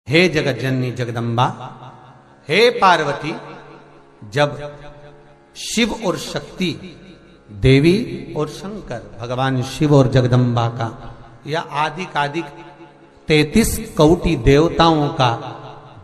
हे जगत जननी जगदम्बा, हे पार्वती, जब शिव और शक्ति, देवी और शंकर, भगवान शिव और जगदम्बा का या आदिक 33 कोटि देवताओं का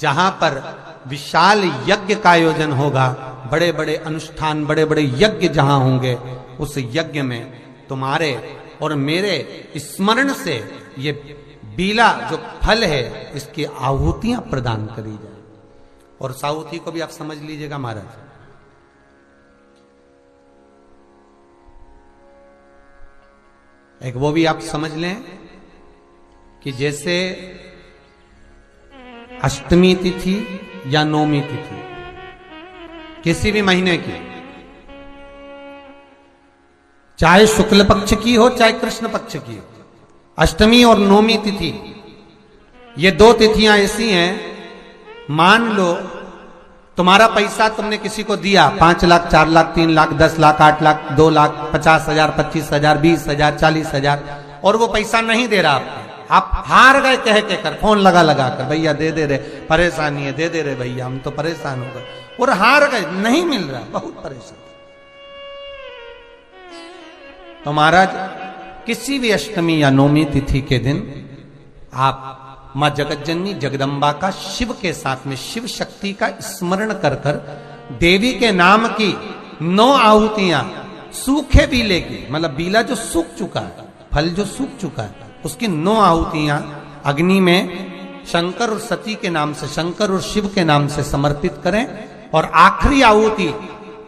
जहां पर विशाल यज्ञ का आयोजन होगा, बड़े बड़े अनुष्ठान, बड़े बड़े यज्ञ जहां होंगे, उस यज्ञ में तुम्हारे और मेरे स्मरण से ये बीला जो फल है इसकी आहुतियां प्रदान करी जाए। और साहुति को भी आप समझ लीजिएगा महाराज, एक वो भी आप समझ लें कि जैसे अष्टमी तिथि या नौमी तिथि किसी भी महीने की, चाहे शुक्ल पक्ष की हो चाहे कृष्ण पक्ष की हो, अष्टमी और नौमी तिथि, ये दो तिथियां ऐसी हैं, मान लो तुम्हारा पैसा तुमने किसी को दिया, 5 लाख, 4 लाख, 3 लाख, 10 लाख, 8 लाख, 2 लाख, 50,000, 25,000, 20,000, 40,000, और वो पैसा नहीं दे रहा आपको, आप हार गए कह के कर, फोन लगा कर, भैया दे दे रहे, परेशानी है, दे दे रहे भैया, हम तो परेशान हो गए, और हार गए, नहीं मिल रहा, बहुत परेशान। तो महाराज किसी भी अष्टमी या नौमी तिथि के दिन आप मां जगत जननी जगदम्बा का शिव के साथ में, शिव शक्ति का स्मरण कर कर देवी के नाम की 9 आहुतियां, सूखे बीले की, मतलब बीला जो सूख चुका है, फल जो सूख चुका है, उसकी 9 आहुतियां अग्नि में शंकर और सती के नाम से, शंकर और शिव के नाम से समर्पित करें, और आखिरी आहुति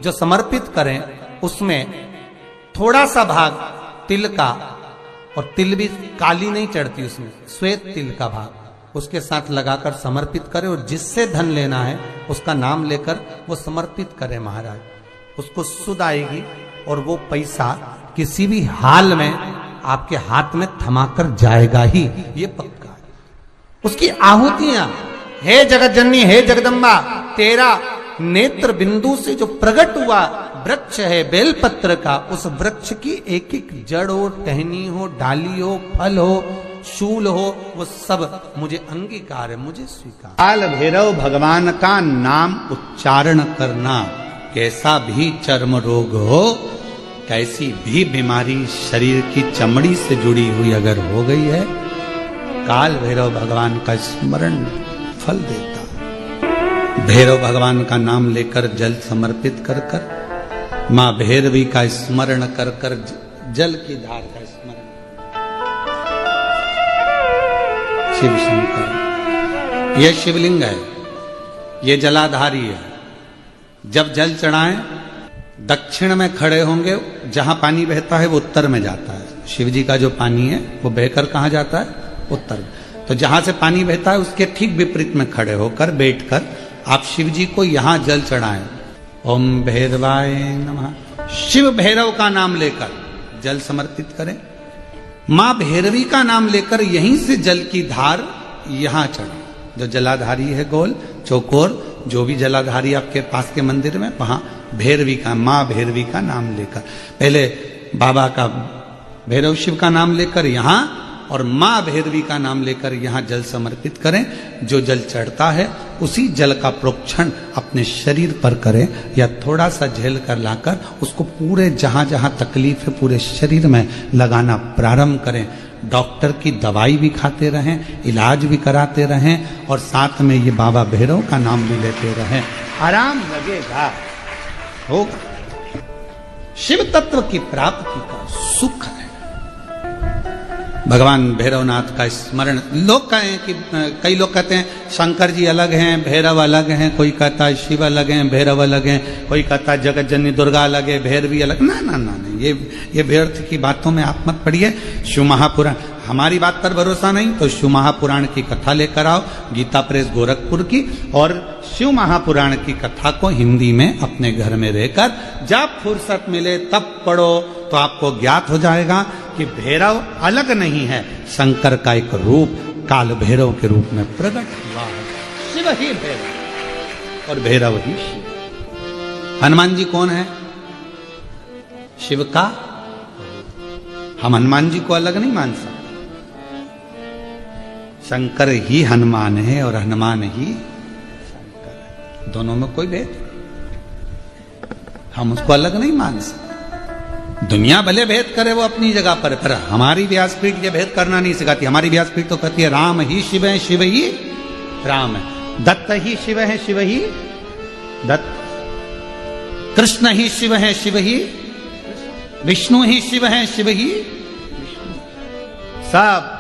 जो समर्पित करें उसमें थोड़ा सा भाग तिल का, और तिल भी काली नहीं चढ़ती उसमें, श्वेत तिल का भाग उसके साथ लगाकर समर्पित करें, और जिससे धन लेना है उसका नाम लेकर वो समर्पित करें महाराज, उसको सुध आएगी, और वो पैसा किसी भी हाल में आपके हाथ में थमाकर जाएगा ही, ये पक्का है। उसकी आहुतियां, हे जगत जननी, हे जगदम्बा, तेरा नेत्र बिंदु से जो प्रकट हुआ वृक्ष है बेलपत्र का, उस वृक्ष की एक एक जड़ हो, टहनी हो, डाली हो, फल हो, शूल हो, वो सब मुझे अंगीकार है, मुझे स्वीकार। काल भैरव भगवान का नाम उच्चारण करना, कैसा भी चर्म रोग हो, कैसी भी बीमारी शरीर की चमड़ी से जुड़ी हुई अगर हो गई है, काल भैरव भगवान का स्मरण फल देता। भैरव भगवान का नाम लेकर जल समर्पित कर कर, मां भैरवी का स्मरण कर कर, जल की धार का स्मरण, शिव शंकर, यह शिवलिंग है, यह जलाधारी है। जब जल चढ़ाएं, दक्षिण में खड़े होंगे, जहां पानी बहता है वो उत्तर में जाता है। शिव जी का जो पानी है वो बहकर कहां जाता है? उत्तर में। तो जहां से पानी बहता है उसके ठीक विपरीत में खड़े होकर, बैठकर आप शिव जी को यहां जल चढ़ाएं। ओम भैरवाय नमः, शिव भैरव का नाम लेकर जल समर्पित करें, मां भैरवी का नाम लेकर यहीं से जल की धार यहां चढ़े। जो जलाधारी है गोल चौकोर, जो भी जलाधारी आपके पास के मंदिर में, वहां भैरवी का, मां भैरवी का नाम लेकर, पहले बाबा का भैरव शिव का नाम लेकर यहां, और मां भैरवी का नाम लेकर यहां जल समर्पित करें। जो जल चढ़ता है उसी जल का प्रोक्षण अपने शरीर पर करें, या थोड़ा सा झेल कर लाकर उसको पूरे जहां जहां तकलीफ है पूरे शरीर में लगाना प्रारंभ करें। डॉक्टर की दवाई भी खाते रहें, इलाज भी कराते रहें, और साथ में ये बाबा भैरव का नाम भी लेते रहें, आराम लगेगा, होगा। शिव तत्व की प्राप्ति का सुख है। भगवान भैरवनाथ का स्मरण, लोग कहें कि कई लोग कहते हैं शंकर जी अलग हैं, भैरव अलग हैं, कोई कहता है शिव अलग हैं, भैरव अलग हैं, कोई कहता है जगत जननी दुर्गा अलग है, भैरवी अलग। ना ना ना ना, ये व्यर्थ की बातों में आप मत पड़िए। शिव महापुराण, हमारी बात पर भरोसा नहीं तो शिव महापुराण की कथा लेकर आओ, गीता प्रेस गोरखपुर की, और शिव महापुराण की कथा को हिंदी में अपने घर में रहकर जब फुर्सत मिले तब पढ़ो, तो आपको ज्ञात हो जाएगा कि भैरव अलग नहीं है, शंकर का एक रूप काल भैरव के रूप में प्रकट हुआ है। शिव ही भैरव और भैरव ही शिव। हनुमान जी कौन है? शिव का, हम हनुमान जी को अलग नहीं मान सकते। शंकर ही हनुमान है और हनुमान ही शंकर है, दोनों में कोई भेद, हम उसको अलग नहीं मान सकते। दुनिया भले भेद करे वो अपनी जगह पर हमारी व्यासपीठ ये भेद करना नहीं सिखाती। हमारी व्यासपीठ तो कहती है राम ही शिव है, शिव ही राम है, दत्त ही शिव है, शिव ही दत्त, कृष्ण ही शिव है, शिव ही विष्णु ही शिव है, शिव ही विष्णु, सब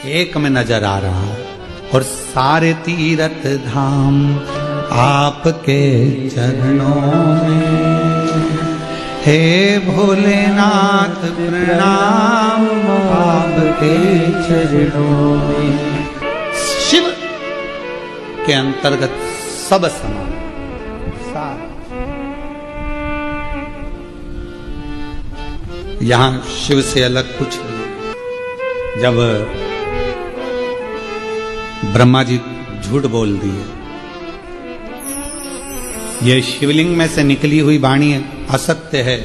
एक में नजर आ रहा है। और सारे तीर्थ धाम आपके चरणों में, हे भोलेनाथ प्रणाम आपके चरणों में। शिव के अंतर्गत सब समान, यहां शिव से अलग कुछ नहीं। जब ब्रह्मा जी झूठ बोल दिए, ये शिवलिंग में से निकली हुई वाणी असत्य है,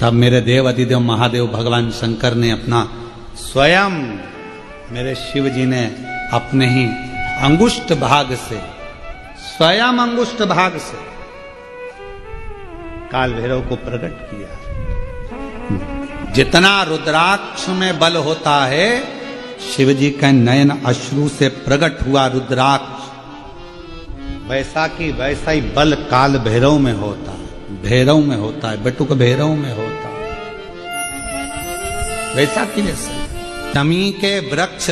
तब मेरे देव अधिदेव महादेव भगवान शंकर ने अपना स्वयं, मेरे शिव जी ने अपने ही अंगुष्ठ भाग से, स्वयं अंगुष्ठ भाग से काल भैरव को प्रकट किया। जितना रुद्राक्ष में बल होता है, शिव जी का नयन अश्रु से प्रकट हुआ रुद्राक्ष, वैसा की वैसा ही बल काल भैरव में होता है, भैरव में होता है, बटुक भैरव में होता है, वैसा की वैसा। शमी के वृक्ष,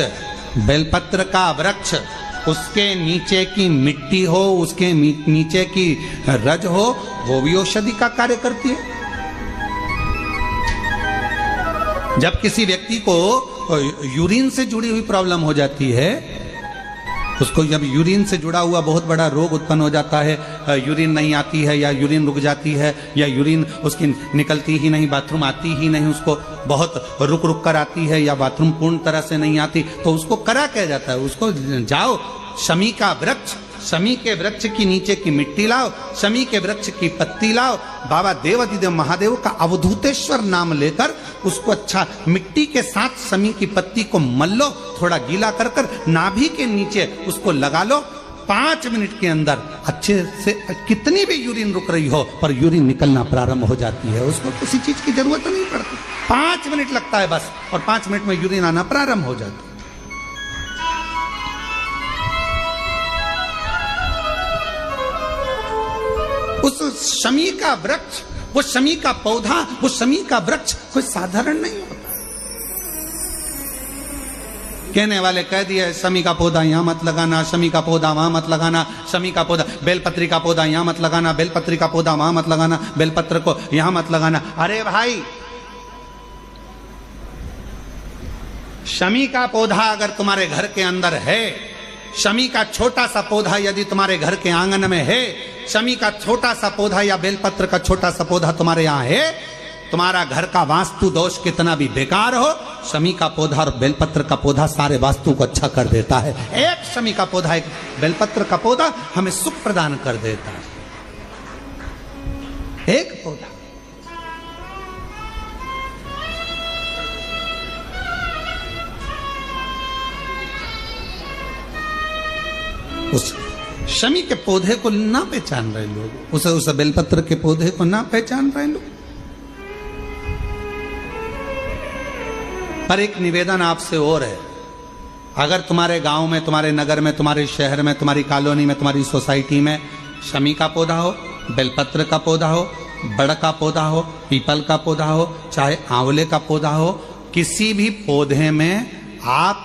बेलपत्र का वृक्ष, उसके नीचे की मिट्टी हो, उसके नीचे की रज हो, वो भी औषधि का कार्य करती है। जब किसी व्यक्ति को यूरिन से जुड़ी हुई प्रॉब्लम हो जाती है, उसको जब यूरिन से जुड़ा हुआ बहुत बड़ा रोग उत्पन्न हो जाता है, यूरिन नहीं आती है या यूरिन रुक जाती है या यूरिन उसकी निकलती ही नहीं, बाथरूम आती ही नहीं, उसको बहुत रुक रुक कर आती है या बाथरूम पूर्ण तरह से नहीं आती, तो उसको करा क्या जाता है, उसको जाओ शमी का वृक्ष, शमी के वृक्ष की नीचे की मिट्टी लाओ, शमी के वृक्ष की पत्ती लाओ, बाबा देवाधिदेव महादेव का अवधूतेश्वर नाम लेकर उसको अच्छा मिट्टी के साथ शमी की पत्ती को मल लो, थोड़ा गीला कर कर नाभि के नीचे उसको लगा लो। 5 मिनट के अंदर अच्छे से कितनी भी यूरिन रुक रही हो पर यूरिन निकलना प्रारंभ हो जाती है, उसको किसी चीज की जरूरत नहीं पड़ती। 5 मिनट लगता है बस, और 5 मिनट में यूरिन आना प्रारंभ हो जाता है। उस शमी का वृक्ष, वो शमी का पौधा, वो शमी का वृक्ष कोई साधारण नहीं होता। कहने वाले कह दिए शमी का पौधा यहां मत लगाना, शमी का पौधा वहां मत लगाना, शमी का पौधा, बेलपत्री का पौधा यहां मत लगाना, बेलपत्री का पौधा वहां मत लगाना, बेलपत्र को यहां मत लगाना। अरे भाई, शमी का पौधा अगर तुम्हारे घर के अंदर है, शमी का छोटा सा पौधा यदि तुम्हारे घर के आंगन में है, शमी का छोटा सा पौधा या बेलपत्र का छोटा सा पौधा तुम्हारे यहाँ है, तुम्हारा घर का वास्तु दोष कितना भी बेकार हो, शमी का पौधा और बेलपत्र का पौधा सारे वास्तु को अच्छा कर देता है। एक शमी का पौधा, एक बेलपत्र का पौधा हमें सुख प्रदान कर देता है, एक पौधा। उस शमी के पौधे को ना पहचान रहे लोग, उस बेलपत्र के पौधे को ना पहचान रहे लोग। पर एक निवेदन आपसे और है, अगर तुम्हारे गांव में, तुम्हारे नगर में, तुम्हारे शहर में, तुम्हारी कॉलोनी में, तुम्हारी सोसाइटी में शमी का पौधा हो, बेलपत्र का पौधा हो, बड़ का पौधा हो, पीपल का पौधा हो, चाहे आंवले का पौधा हो, किसी भी पौधे में आप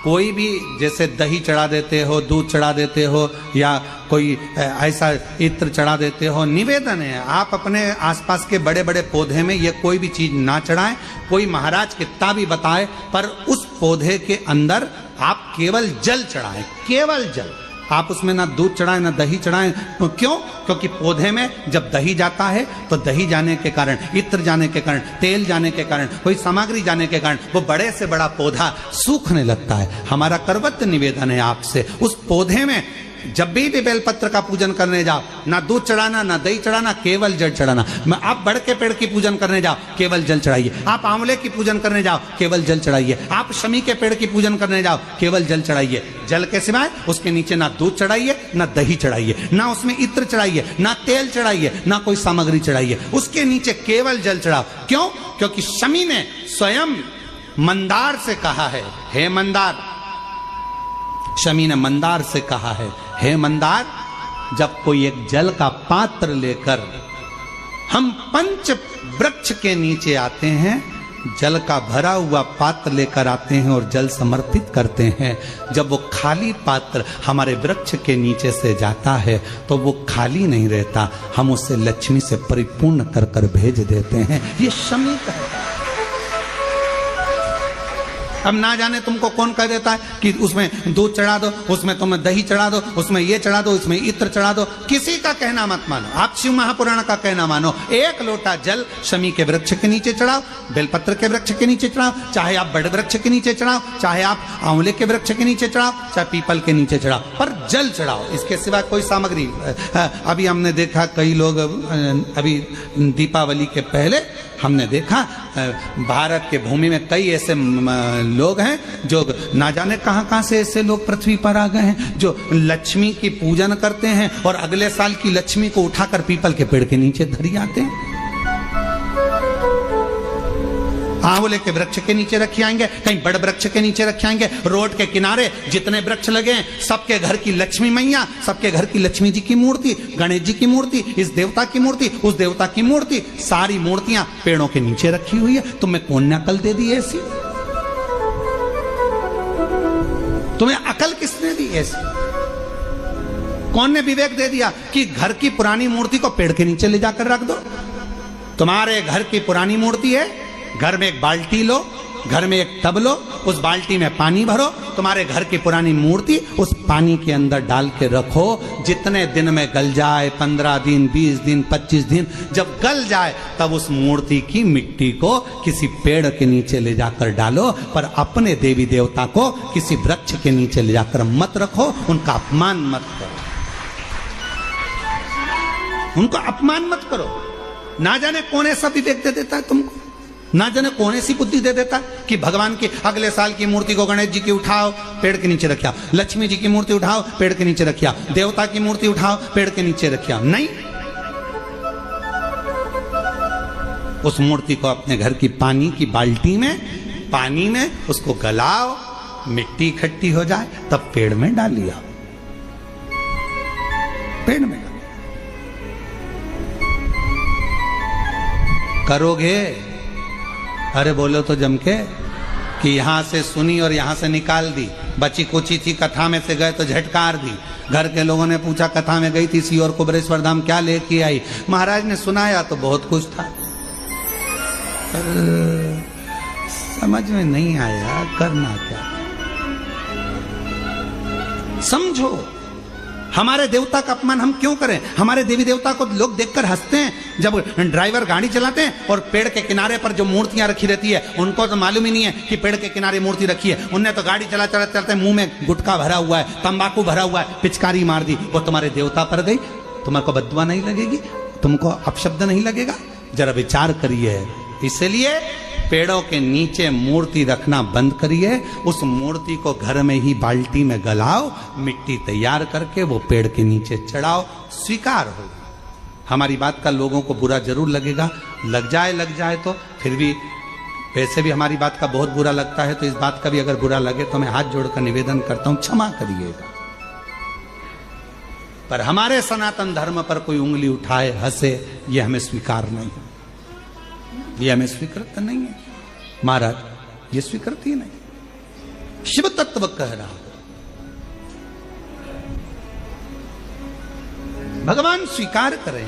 कोई भी, जैसे दही चढ़ा देते हो, दूध चढ़ा देते हो या कोई ऐसा इत्र चढ़ा देते हो, निवेदन है आप अपने आसपास के बड़े बड़े पौधे में ये कोई भी चीज ना चढ़ाएं। कोई महाराज कितना भी बताए, पर उस पौधे के अंदर आप केवल जल चढ़ाएं, केवल जल। आप उसमें ना दूध चढ़ाएं ना दही चढ़ाएं। क्यों? क्योंकि पौधे में जब दही जाता है तो दही जाने के कारण, इत्र जाने के कारण, तेल जाने के कारण, कोई सामग्री जाने के कारण वो बड़े से बड़ा पौधा सूखने लगता है। हमारा करवत निवेदन है आपसे, उस पौधे में जब भी बेलपत्र का पूजन करने जाओ, ना दूध चढ़ाना, ना दही चढ़ाना, केवल जल चढ़ाना। आप बड़ के पेड़ की पूजन करने जाओ, केवल जल चढ़ाइए। आप आंवले की पूजन करने जाओ, केवल जल चढ़ाइए। आप शमी के पेड़ की पूजन करने जाओ, केवल जल चढ़ाइए। जल के सिवाय उसके नीचे ना दूध चढ़ाइए, ना दही चढ़ाइए, ना उसमें इत्र चढ़ाइए, ना तेल चढ़ाइए, ना कोई सामग्री चढ़ाइए। उसके नीचे केवल जल चढ़ाओ। क्यों? क्योंकि शमी ने स्वयं मंदार से कहा है, हे मंदार, शमी ने मंदार से कहा है, हे मंदार, जब कोई एक जल का पात्र लेकर हम पंच वृक्ष के नीचे आते हैं, जल का भरा हुआ पात्र लेकर आते हैं और जल समर्पित करते हैं, जब वो खाली पात्र हमारे वृक्ष के नीचे से जाता है तो वो खाली नहीं रहता, हम उसे लक्ष्मी से परिपूर्ण कर कर भेज देते हैं। ये शमी का है। अब ना जाने तुमको कौन कह देता है कि उसमें दूध चढ़ा दो, उसमें तुम्हें दही चढ़ा दो, उसमें ये चढ़ा दो, उसमें इत्र चढ़ा दो। किसी का कहना मत मानो, आप शिव महापुराण का कहना मानो। एक लोटा जल शमी के वृक्ष के नीचे चढ़ाओ, बेलपत्र के वृक्ष के नीचे चढ़ाओ, चाहे आप बड़े वृक्ष के नीचे चढ़ाओ, चाहे आप आंवले के वृक्ष के नीचे चढ़ाओ, चाहे पीपल के नीचे चढ़ाओ, पर जल चढ़ाओ। इसके सिवा कोई सामग्री। अभी हमने देखा कई लोग, अभी दीपावली के पहले हमने देखा भारत के भूमि में कई ऐसे लोग हैं जो ना जाने कहां से ऐसे लोग पृथ्वी पर आ गए हैं जो लक्ष्मी की पूजन करते हैं और अगले साल की लक्ष्मी को उठाकर पीपल के पेड़ के नीचे धरी आते हैं। आंवले के वृक्ष के नीचे रखे आएंगे, कहीं बड़ वृक्ष के नीचे रखे आएंगे। रोड के किनारे जितने वृक्ष लगे हैं, सबके घर की लक्ष्मी मैया, सबके घर की लक्ष्मी जी की मूर्ति, गणेश जी की मूर्ति, इस देवता की मूर्ति, उस देवता की मूर्ति, सारी मूर्तियां पेड़ों के नीचे रखी हुई है। तुम्हें कौन ने अकल दे दी ऐसी? तुम्हें अकल किसने दी ऐसी? कौन ने विवेक दे दिया कि घर की पुरानी मूर्ति को पेड़ के नीचे ले जाकर रख दो? तुम्हारे घर की पुरानी मूर्ति है, घर में एक बाल्टी लो, घर में एक टब लो, उस बाल्टी में पानी भरो, तुम्हारे घर की पुरानी मूर्ति उस पानी के अंदर डाल के रखो। जितने दिन में गल जाए, 15 दिन, 20 दिन, 25 दिन, जब गल जाए तब उस मूर्ति की मिट्टी को किसी पेड़ के नीचे ले जाकर डालो, पर अपने देवी देवता को किसी वृक्ष के नीचे ले जाकर मत रखो, उनका अपमान मत करो, उनका अपमान मत करो। ना जाने कौन ऐसा विवेक दे देता है तुमको, ना जाने कौन ऐसी बुद्धि दे देता कि भगवान की अगले साल की मूर्ति को गणेश जी की उठाओ, पेड़ के नीचे रखिया, लक्ष्मी जी की मूर्ति उठाओ, पेड़ के नीचे रखिया, देवता की मूर्ति उठाओ, पेड़ के नीचे रखिया। नहीं, उस मूर्ति को अपने घर की पानी की बाल्टी में, पानी में उसको गलाओ, मिट्टी इकट्ठी हो जाए तब पेड़ में डाल लिया, पेड़ में डाल। करोगे? अरे बोलो तो जम के कि यहां से सुनी और यहां से निकाल दी, बची कुची थी, कथा में से गए तो झटकार दी। घर के लोगों ने पूछा कथा में गई थी सी और कुबरेश्वर धाम क्या लेके आई? महाराज ने सुनाया तो बहुत कुछ था, समझ में नहीं आया करना क्या। समझो, हमारे देवता का अपमान हम क्यों करें? हमारे देवी देवता को लोग देखकर हंसते हैं। जब ड्राइवर गाड़ी चलाते हैं और पेड़ के किनारे पर जो मूर्तियां रखी रहती है, उनको तो मालूम ही नहीं है कि पेड़ के किनारे मूर्ति रखी है। उनने तो गाड़ी चलाते मुंह में गुटखा भरा हुआ है, तंबाकू भरा हुआ है, पिचकारी मार दी, वो तुम्हारे देवता पर गई। तुम्हारे को बददुआ नहीं लगेगी? तुमको अपशब्द नहीं लगेगा? जरा विचार करिए। इसलिए पेड़ों के नीचे मूर्ति रखना बंद करिए, उस मूर्ति को घर में ही बाल्टी में गलाओ, मिट्टी तैयार करके वो पेड़ के नीचे चढ़ाओ, स्वीकार हो। हमारी बात का लोगों को बुरा जरूर लगेगा, लग जाए तो फिर भी, वैसे भी हमारी बात का बहुत बुरा लगता है, तो इस बात का भी अगर बुरा लगे तो मैं हाथ जोड़कर निवेदन करता हूं, क्षमा करिएगा। पर हमारे सनातन धर्म पर कोई उंगली उठाए, हंसे, ये हमें स्वीकार नहीं है, ये हमें स्वीकृत नहीं है महाराज, ये स्वीकृत ही नहीं। शिव तत्व कह रहा, भगवान स्वीकार करें।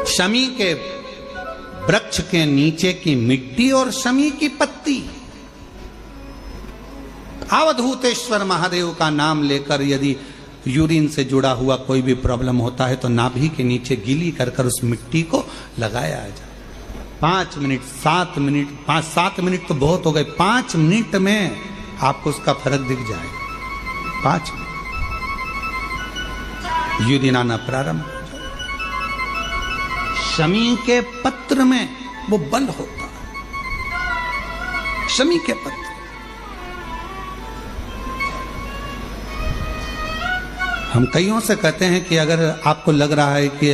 शमी के वृक्ष के नीचे की मिट्टी और शमी की पत्ती, अवधूतेश्वर महादेव का नाम लेकर यदि यूरिन से जुड़ा हुआ कोई भी प्रॉब्लम होता है तो नाभि के नीचे गीली कर कर उस मिट्टी को लगाया जाए। 5 मिनट, 7 मिनट, 5-7 मिनट तो बहुत हो गए, 5 मिनट में आपको उसका फर्क दिख जाएगा। 5 युदिनाना प्रारंभ। शमी के पत्र में वो बल होता है, शमी के पत्र। हम कईयों से कहते हैं कि अगर आपको लग रहा है कि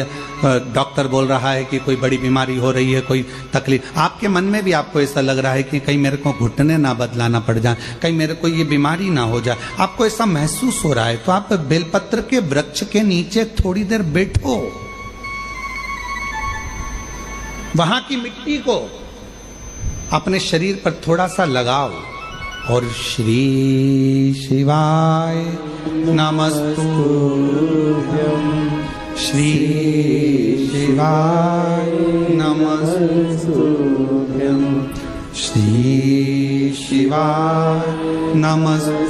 डॉक्टर बोल रहा है कि कोई बड़ी बीमारी हो रही है, कोई तकलीफ, आपके मन में भी आपको ऐसा लग रहा है कि कहीं मेरे को घुटने ना बदलाना पड़ जाए, कहीं मेरे को ये बीमारी ना हो जाए, आपको ऐसा महसूस हो रहा है, तो आप बेलपत्र के वृक्ष के नीचे थोड़ी देर बैठो, वहां की मिट्टी को अपने शरीर पर थोड़ा सा लगाओ और श्री शिवाय नमस्तुभ्यं, श्री शिवाय नमस्तुभ्यं, श्री शिवाय नमस्तुभ्यं।